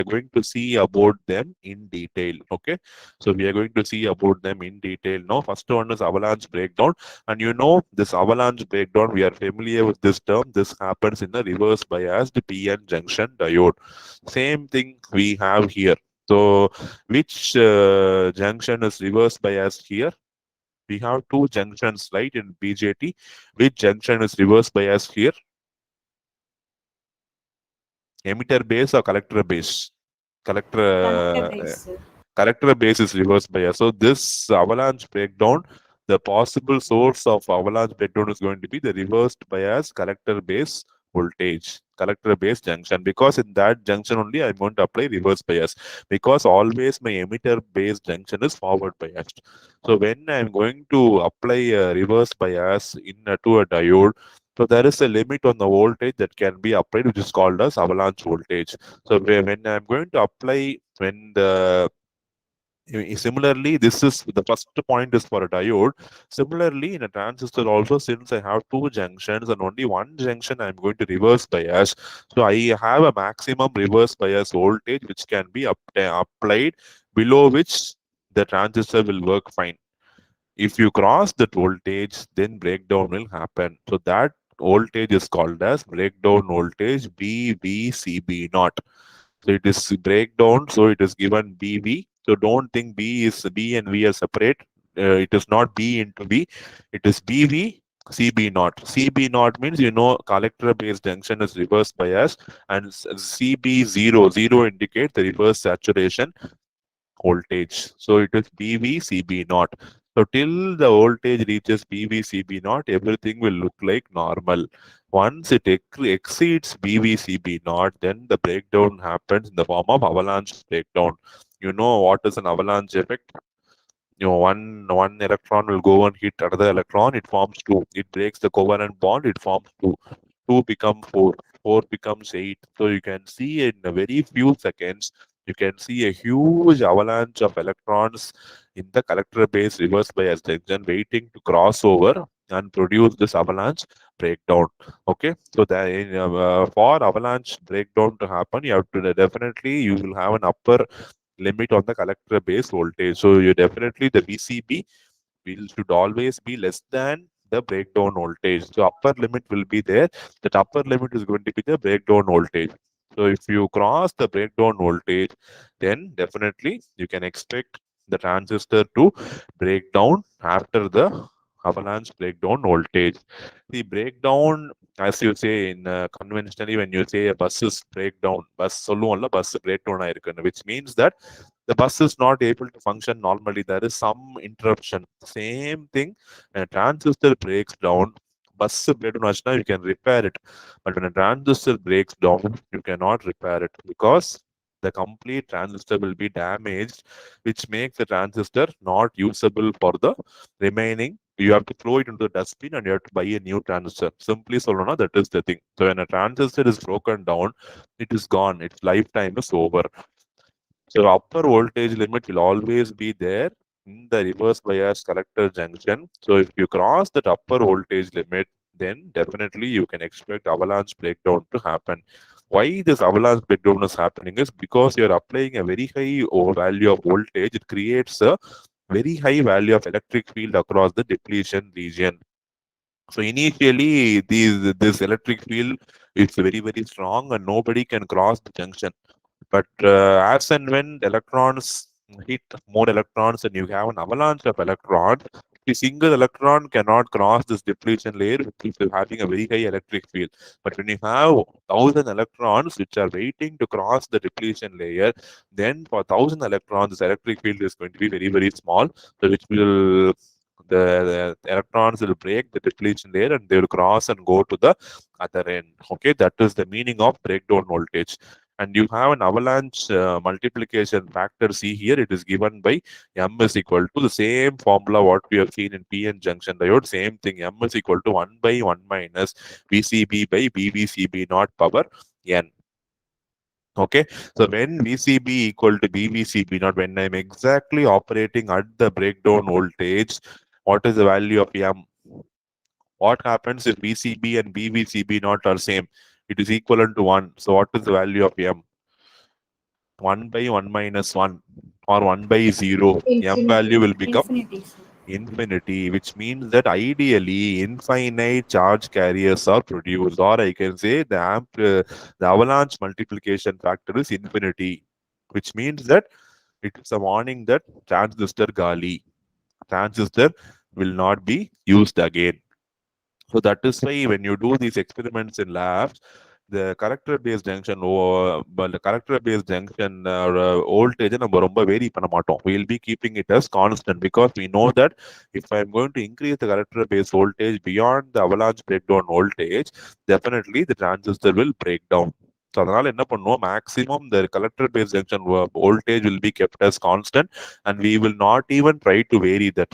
are going to see about them in detail. Okay, so we are going to see about them in detail now. First one is avalanche breakdown, and you know this avalanche breakdown, we are familiar with this term. This happens in the reverse biased PN junction diode. Same thing we have here. So which junction is reverse biased here? We have two junctions, right, in BJT. Which junction is reverse biased here? Emitter base or collector base? Connector Collector base. collector base is reverse bias. So this avalanche breakdown, the possible source of avalanche breakdown is going to be the reversed bias collector base voltage, collector base junction, because in that junction only I'm going to apply reverse bias, because always my emitter base junction is forward biased. So when I'm going to apply a reverse bias to a diode, so there is a limit on the voltage that can be applied, which is called as avalanche voltage. So when I'm going to apply, when the similarly, this is the first point is for a diode. Similarly, in a transistor also, since I have two junctions and only one junction I'm going to reverse bias, so I have a maximum reverse bias voltage which can be applied, below which the transistor will work fine. If you cross that voltage, then breakdown will happen. So that voltage is called as breakdown voltage BVCB naught. So it is breakdown. So it is given BV. So don't think B and V are separate. It is not B into V. It is BV CB naught. CB naught means collector based junction is reverse bias, and CB zero indicates the reverse saturation voltage. So it is BVCB naught. So till the voltage reaches BVCB naught, everything will look like normal. Once it exceeds BVCB naught, then the breakdown happens in the form of avalanche breakdown. You know what is an avalanche effect? One electron will go and hit another electron, it forms two. It breaks the covalent bond, it forms two. Two become four. Four becomes eight. So you can see in a very few seconds, you can see a huge avalanche of electrons in the collector base reverse bias junction waiting to cross over and produce this avalanche breakdown. Okay, so that for avalanche breakdown to happen, you have to definitely you will have an upper limit on the collector base voltage. So you definitely the VCB should always be less than the breakdown voltage. So upper limit will be there. That upper limit is going to be the breakdown voltage. So if you cross the breakdown voltage, then definitely you can expect the transistor to break down after the avalanche breakdown voltage. The breakdown, as you say in conventionally, when you say a bus is breakdown, bus சொல்லுவோம்ல bus breakdown ஆயிருக்குன்னு, which means that the bus is not able to function normally. There is some interruption. Same thing, a transistor breaks down. Bus breakdown ஆச்சுன்னா you can repair it. But when a transistor breaks down, you cannot repair it, because the complete transistor will be damaged, which makes the transistor not usable for the remaining. You have to throw it into the dustbin and you have to buy a new transistor. Simply சொல்லணும்னா that is the thing. So when a transistor is broken down, it is gone. Its lifetime is over. So upper voltage limit will always be there in the reverse bias collector junction. So if you cross that upper voltage limit, then definitely you can expect avalanche breakdown to happen. Why this avalanche breakdown is happening is because you're applying a very high value of voltage. It creates a very high value of electric field across the depletion region. So initially, this electric field is very strong and nobody can cross the junction. But as and when the electrons hit more electrons and you have an avalanche of electrons, the single electron cannot cross this depletion layer, which is having a very high electric field. But when you have 1,000 electrons which are waiting to cross the depletion layer, then for 1,000 electrons, this electric field is going to be very small, so which will the electrons will break the depletion layer and they will cross and go to the other end. Okay, that is the meaning of breakdown voltage. And you have an avalanche multiplication factor. See here, it is given by M is equal to the same formula what we have seen in PN junction diode. Same thing, M is equal to 1 by 1 minus VCB by BVCB naught power N. Okay, so when VCB equal to BVCB naught, when I'm exactly operating at the breakdown voltage, what is the value of M? What happens if VCB and BVCB naught are same? It is equivalent to 1. So what is the value of M? 1 by 1 minus 1 or 1 by 0, m value Infinity. will become Infinity. infinity, which means that ideally infinite charge carriers are produced, or I can say the avalanche multiplication factor is infinity, which means that it is a warning that transistor gali, transistor will not be used again. So that is why when you do these experiments in labs, the character-based junction, the character-based junction voltage நம்ம ரொம்ப vary பண்ண மாட்டோம். We'll be keeping it as constant because we know that if I'm going to increase the character-based voltage beyond the avalanche breakdown voltage, definitely the transistor will break down. So அதனால என்ன பண்ணுவோம், maximum the collector-based junction voltage will be kept as constant, and we will not even try to vary that.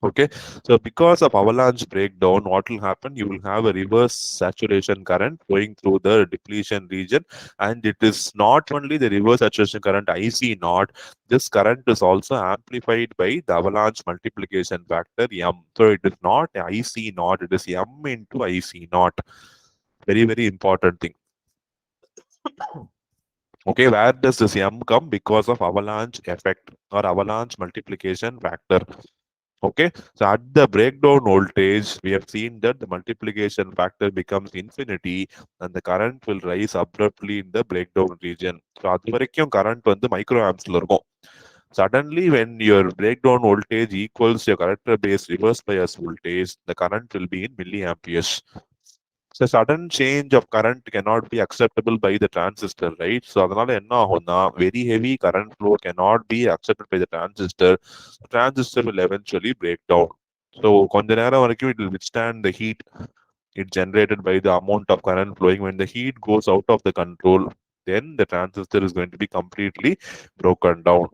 Okay, so because of avalanche breakdown, what will happen? You will have a reverse saturation current going through the depletion region, and it is not only the reverse saturation current IC naught, this current is also amplified by the avalanche multiplication factor M. So it is not IC naught, it is M into IC naught. Very, very important thing. Okay, where does this M come? Because of avalanche effect or avalanche multiplication factor. Okay, so at the breakdown voltage, we have seen that the multiplication factor becomes infinity and the current will rise abruptly in the breakdown region. So அது வரைக்கும் current வந்து microampsல இருக்கும். Suddenly, when your breakdown voltage equals your character based reverse bias voltage, the current will be in milliamperes. So sudden change of current cannot be acceptable by the transistor, right? So அதனால என்ன ஆகும்னா, very heavy current flow cannot be accepted by the transistor. The transistor will eventually break down. So கொஞ்ச நேரம் வரைக்கும் it will withstand the heat it generated by the amount of current flowing. When the heat goes out of the control, then the transistor is going to be completely broken down.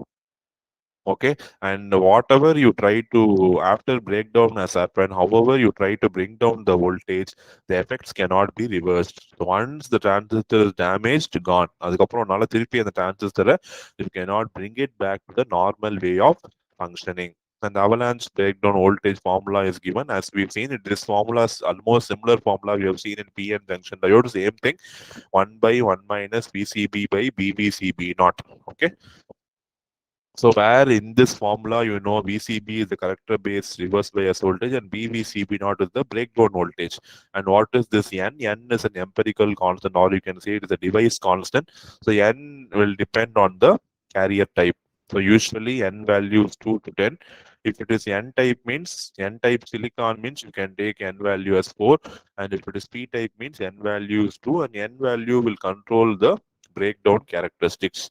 Okay, and whatever you try to, after breakdown has happened, however you try to bring down the voltage, the effects cannot be reversed. So once the transistor is damaged, gone. அதுக்கப்புறம் உன்னால திருப்பி அந்த transistor you cannot bring it back to the normal way of functioning. And the avalanche breakdown voltage formula is given as we've seen it. This formula is almost similar formula we have seen in PN junction diode. Same thing, 1 by 1 minus VCB by BVCB not. Okay. So where in this formula, you know, VCB is the character-based reverse bias voltage and BVCB naught is the breakdown voltage. And what is this N? N is an empirical constant, or you can say it is a device constant. So N will depend on the carrier type. So usually N value is 2 to 10. If it is N type means N type silicon means you can take N value as 4. And if it is P type means N value is 2, and N value will control the breakdown characteristics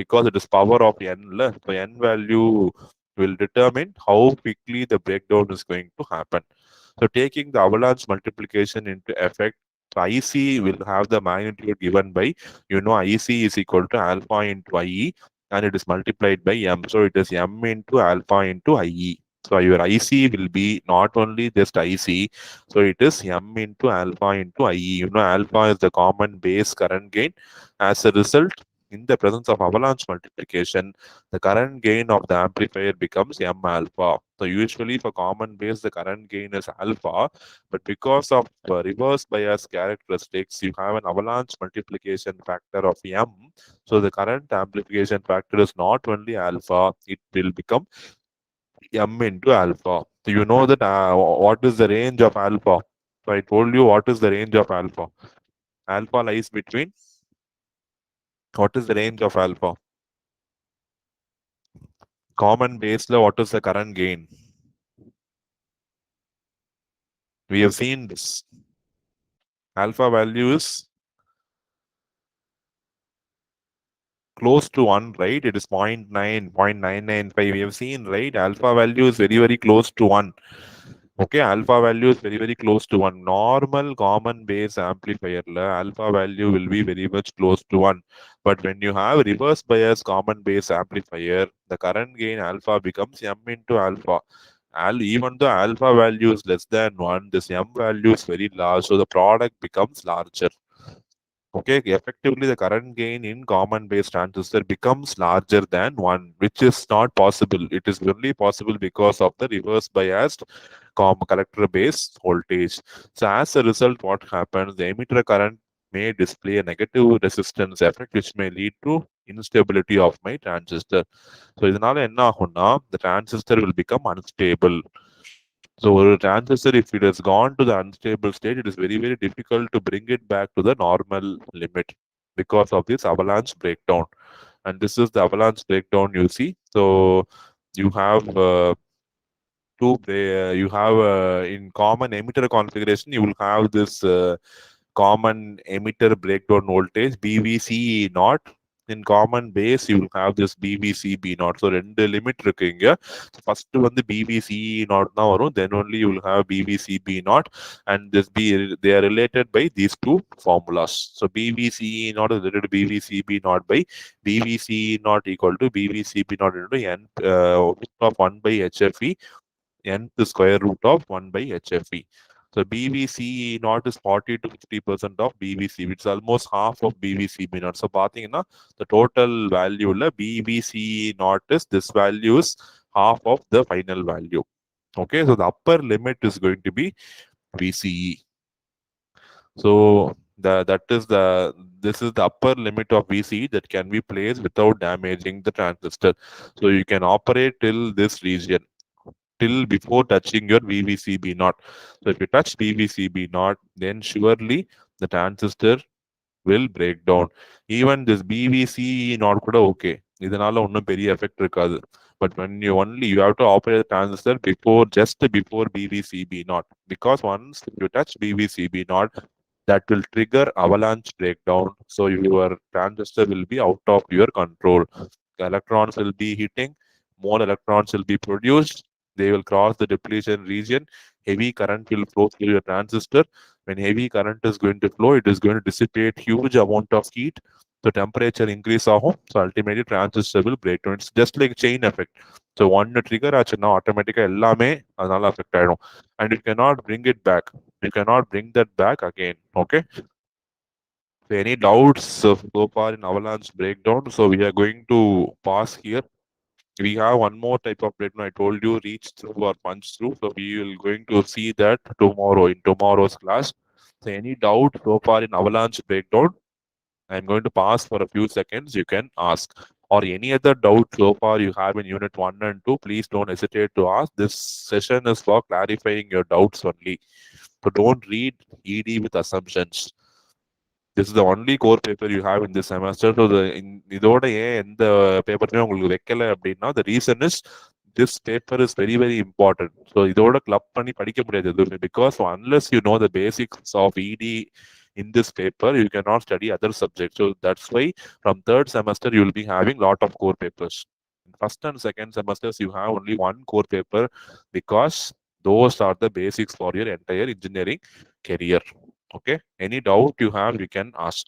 because it is power of n. So n value will determine how quickly the breakdown is going to happen. So taking the avalanche multiplication into effect, so IC will have the magnitude given by, you know, IC is equal to alpha into IE and it is multiplied by M. So it is M into alpha into IE. So your IC will be not only just IC, so it is M into alpha into IE. You know, alpha is the common base current gain. As a result, in the presence of avalanche multiplication, the current gain of the amplifier becomes M alpha. So usually for common base, the current gain is alpha, but because of reverse bias characteristics, you have an avalanche multiplication factor of M. So the current amplification factor is not only alpha, it will become M into alpha. So you know that what is the range of alpha? So I told you what is the range of alpha. Alpha lies between, what is the range of alpha? Common base law, what is the current gain? We have seen this. Alpha value is close to 1, right? It is 0.9, 0.995. We have seen, right? Alpha value is very, very close to 1. Okay, alpha value is very, very close to 1. Normal common base amplifier, alpha value will be very much close to 1. But when you have reverse bias common base amplifier, the current gain alpha becomes M into alpha. Even though alpha value is less than 1, this M value is very large, so the product becomes larger. Okay, effectively the current gain in common base transistor becomes larger than 1, which is not possible. It is only possible because of the reverse biased collector base voltage. So as a result, what happens? The emitter current may display a negative resistance effect, which may lead to instability of my transistor. So இதனால என்ன ஆகும்னா the transistor will become unstable. So a transistor, if it has gone to the unstable state, it is very, very difficult to bring it back to the normal limit because of this avalanche breakdown. And this is the avalanche breakdown you see. So you have you have in common emitter configuration, you will have this common emitter breakdown voltage BVC naught. In common base, you will have this BVCB naught. So ரெண்டு limit இருக்கு இங்க. First வந்து BVC naught தான் வரும். Then only you will have BVCB naught, and this they are related by these two formulas. So BVC naught is related to BVCB naught by BVC naught equal to BVCB naught into n root of 1 by HFE, nth square root of 1 by HFE. So BVC naught is 40 to 50% of BVC. It's almost half of BVCB naught. So பார்த்தீங்கன்னா the total value BVC naught is this value is half of the final value. Okay, so the upper limit is going to be VCE. So this is the upper limit of VCE that can be placed without damaging the transistor. So you can operate till this region, till before touching your VVCB naught. So if you touch VVCB naught, then surely the transistor will break down. Even this BVC naught kuda okay. இதனால ஒன்றும் பெரிய effect இருக்காது. But when you have to operate the transistor just before BVCB naught, because once you touch BVCB naught, that will trigger avalanche breakdown. So your transistor will be out of your control. The electrons will be hitting, more electrons will be produced, they will cross the depletion region, heavy current will flow through your transistor. When heavy current is going to flow, it is going to dissipate huge amount of heat. So temperature increase ஆகும். So ultimately transistor will break down. It's just like chain effect. So one trigger ஆச்சுன்னா ஆட்டோமேட்டிக்கா எல்லாமே அதனால affect ஆயிடும். And you cannot bring it back. You cannot bring that back again. Okay. So any doubts so far in avalanche breakdown? So we are going to pause here. We have one more type of breakdown. I told you reach through or punch through. So we will going to see that tomorrow in tomorrow's class. So any doubt so far in avalanche breakdown? I'm going to pause for a few seconds. You can ask. Or any other doubt so far you have in unit 1 and 2, please don't hesitate to ask. This session is for clarifying your doubts only. So don't read ED with assumptions. This is the only core paper you have in this semester. So இதோட ஏன் எந்த பேப்பருமே உங்களுக்கு வைக்கல அப்படின்னா the reason is this paper is very, very important. So இதோட club பண்ணி படிக்க முடியாது எதுவுமே, because unless you know the basics of ED in this paper, you cannot study other subjects. So that's why from third semester you will be having lot of core papers. In first and second semesters you have only one core paper, because those are the basics for your entire engineering career. Okay, any doubt you have, you can ask.